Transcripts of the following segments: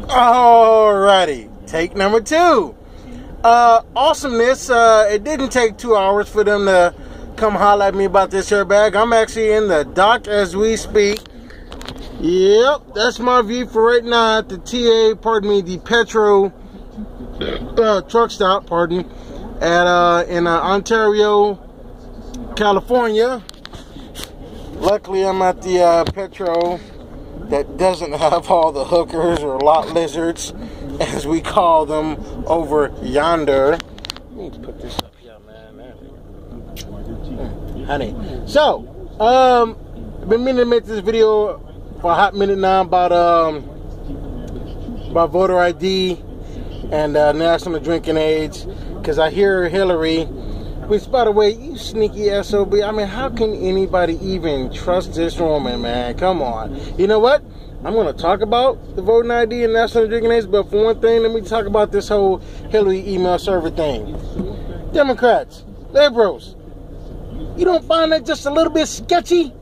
Alrighty, take number 2. Awesomeness. It didn't take 2 hours for them to come holler at me about this here bag. I'm actually in the dock as we speak. Yep, that's my view for right now at the the Petro truck stop, in Ontario, California. Luckily, I'm at the Petro that doesn't have all the hookers or lot lizards, as we call them over yonder. I need to put this up here, man. Honey. So, I've been meaning to make this video for a hot minute now about voter ID and national drinking age, because I hear Hillary, which, by the way, you sneaky SOB, I mean, how can anybody even trust this woman, man? Come on. You know what? I'm going to talk about the voting ID and national drinking age, but for one thing, let me talk about this whole Hillary email server thing. Democrats, liberals, you don't find that just a little bit sketchy?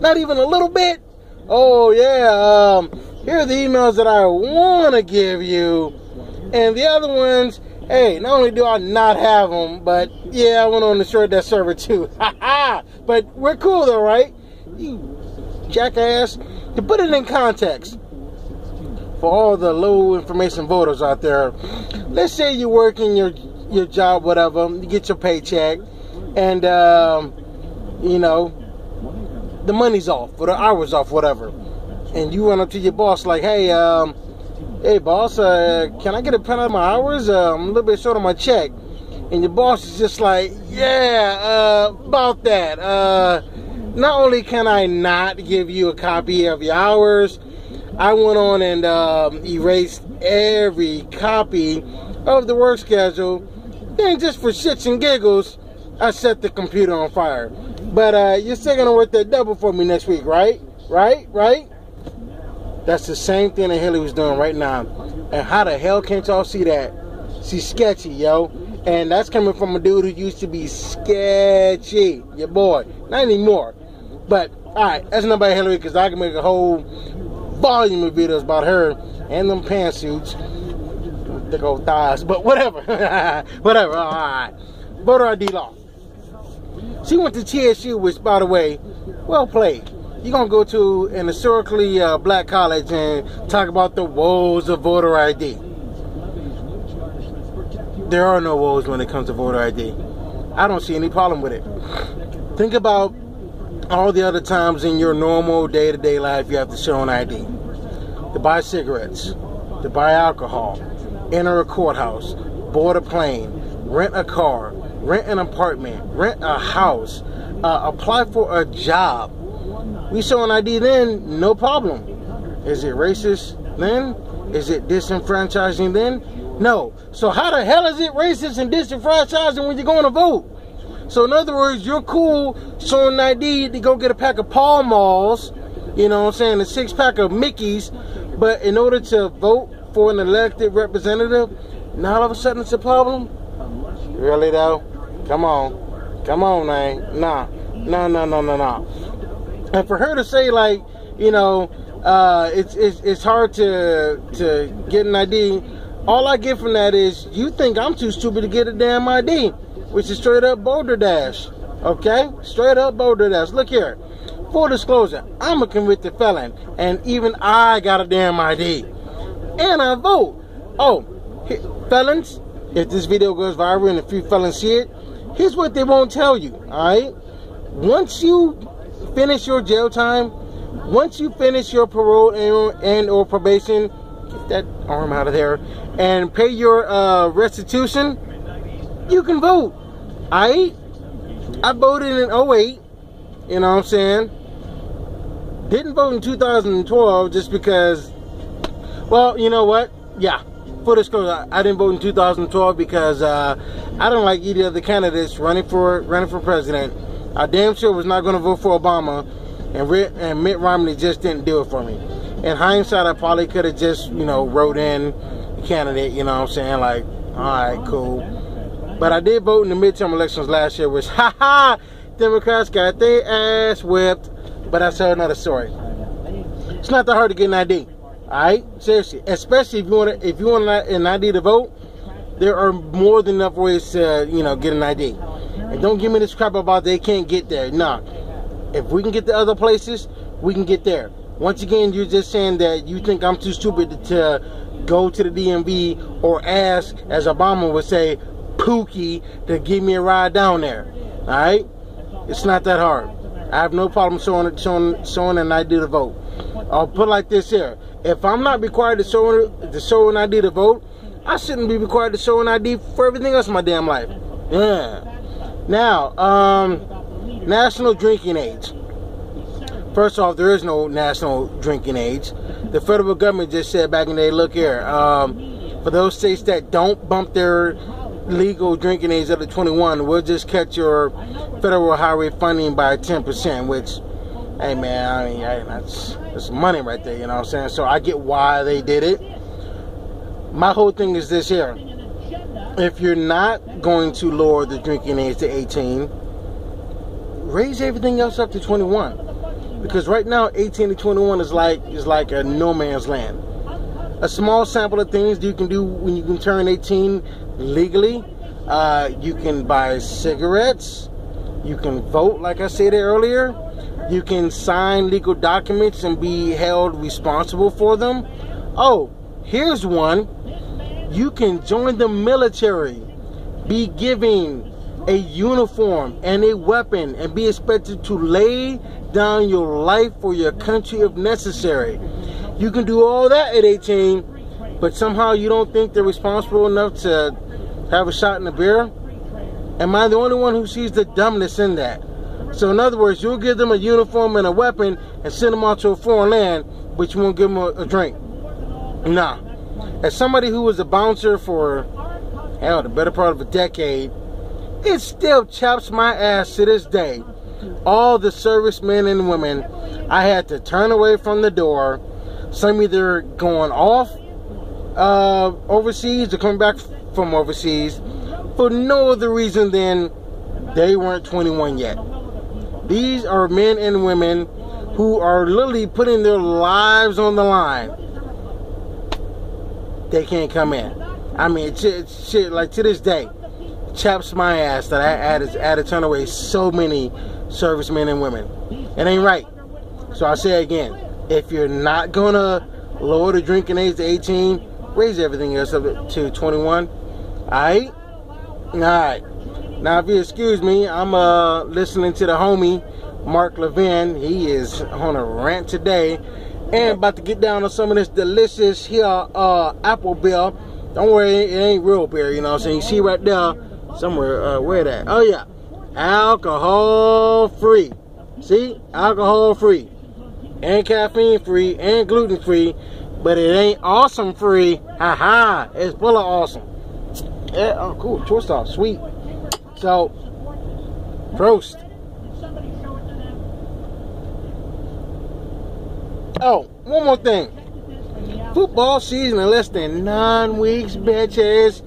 Not even a little bit? Oh, yeah, here are the emails that I want to give you. And the other ones, hey, not only do I not have them, but yeah, I went on to short that server too. But we're cool though, right? You jackass. To put it in context, for all the low information voters out there, let's say you work in your job, whatever, you get your paycheck, and you know, the money's off or the hours off, whatever, and you run up to your boss like, hey boss, can I get a print of my hours? I'm a little bit short on my check. And your boss is just like, yeah, about that. Not only can I not give you a copy of your hours, I went on and erased every copy of the work schedule. Then just for shits and giggles, I set the computer on fire. But you're still going to work that double for me next week, right? Right? That's the same thing that Hillary's doing right now. And how the hell can't y'all see that? She's sketchy, yo. And that's coming from a dude who used to be sketchy. Your boy. Not anymore. But, alright, that's not about Hillary, because I can make a whole volume of videos about her and them pantsuits. Thick old thighs. But whatever. Whatever. Alright. Voter ID law. She went to TSU, which, by the way, well played. You're going to go to an historically black college and talk about the woes of voter ID. There are no woes when it comes to voter ID. I don't see any problem with it. Think about all the other times in your normal day-to-day life you have to show an ID. To buy cigarettes, to buy alcohol, enter a courthouse, board a plane, rent a car, rent an apartment, rent a house, apply for a job. We show an ID then, no problem. Is it racist then? Is it disenfranchising then? No. So how the hell is it racist and disenfranchising when you're going to vote? So in other words, you're cool showing an ID to go get a pack of Pall Malls, you know what I'm saying, a 6-pack of Mickeys, but in order to vote for an elected representative, now all of a sudden it's a problem? Really though? Come on, man. Nah. And for her to say, like, you know, it's hard to get an ID, all I get from that is you think I'm too stupid to get a damn ID, which is straight up Boulder Dash. Okay? Straight up Boulder Dash. Look here. Full disclosure, I'm a convicted felon, and even I got a damn ID. And I vote. Oh, felons, if this video goes viral and a few felons see it, here's what they won't tell you, alright? Once you finish your jail time, once you finish your parole and or probation, get that arm out of there, and pay your restitution, you can vote. I voted in 08, you know what I'm saying? Didn't vote in 2012 just because, well, you know what? Yeah, for disclosure, I didn't vote in 2012 because I don't like either of the candidates running for president. I damn sure was not going to vote for Obama, and Mitt Romney just didn't do it for me. In hindsight, I probably could have just, you know, wrote in a candidate, you know what I'm saying, like, alright, cool. But I did vote in the midterm elections last year, which, haha, Democrats got their ass whipped, but that's another story. It's not that hard to get an ID, Alright? Seriously. Especially if you want an ID to vote, there are more than enough ways to, get an ID. And don't give me this crap about they can't get there. Nah. If we can get to other places, we can get there. Once again, you're just saying that you think I'm too stupid to go to the DMV or ask, as Obama would say, Pookie to give me a ride down there. Alright? It's not that hard. I have no problem showing an ID to vote. I'll put it like this here. If I'm not required to show an ID to vote, I shouldn't be required to show an ID for everything else in my damn life. Yeah. Now, national drinking age. First off, there is no national drinking age. The federal government just said back in the day, look here, for those states that don't bump their legal drinking age up to 21, we'll just cut your federal highway funding by 10%, which, hey man, I mean, that's money right there, you know what I'm saying? So I get why they did it. My whole thing is this here. If you're not going to lower the drinking age to 18, raise everything else up to 21. Because right now, 18 to 21 is like a no man's land. A small sample of things you can do when you can turn 18 legally. You can buy cigarettes. You can vote, like I said earlier. You can sign legal documents and be held responsible for them. Oh, here's one. You can join the military, be given a uniform and a weapon, and be expected to lay down your life for your country if necessary. You can do all that at 18, but somehow you don't think they're responsible enough to have a shot in the beer? Am I the only one who sees the dumbness in that? So in other words, you'll give them a uniform and a weapon and send them out to a foreign land, but you won't give them a drink. Nah. As somebody who was a bouncer for, hell, the better part of a decade, it still chaps my ass to this day. All the servicemen and women I had to turn away from the door, some either going off overseas or coming back from overseas for no other reason than they weren't 21 yet. These are men and women who are literally putting their lives on the line. They can't come in. I mean, shit, like to this day, chaps my ass that I had to turn away so many servicemen and women. It ain't right. So I say again, if you're not gonna lower the drinking age to 18, raise everything else up to 21. Alright? Alright. Now if you excuse me, I'm listening to the homie Mark Levin. He is on a rant today and about to get down on some of this delicious here apple beer. Don't worry, it ain't real beer, you know what I'm saying? You see right there somewhere, where that? Oh yeah, alcohol free. See, alcohol free, and caffeine free, and gluten free, but it ain't awesome free. Haha, it's full of awesome. Yeah, oh cool, twist off, sweet. So, Prost. Oh, one more thing. Football season in less than 9 weeks, bitches.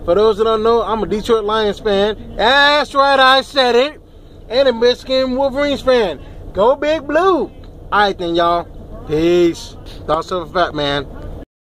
For those that don't know, I'm a Detroit Lions fan. That's right, I said it. And a Michigan Wolverines fan. Go Big Blue. Alright then, y'all. Peace. Thoughts of a fat man.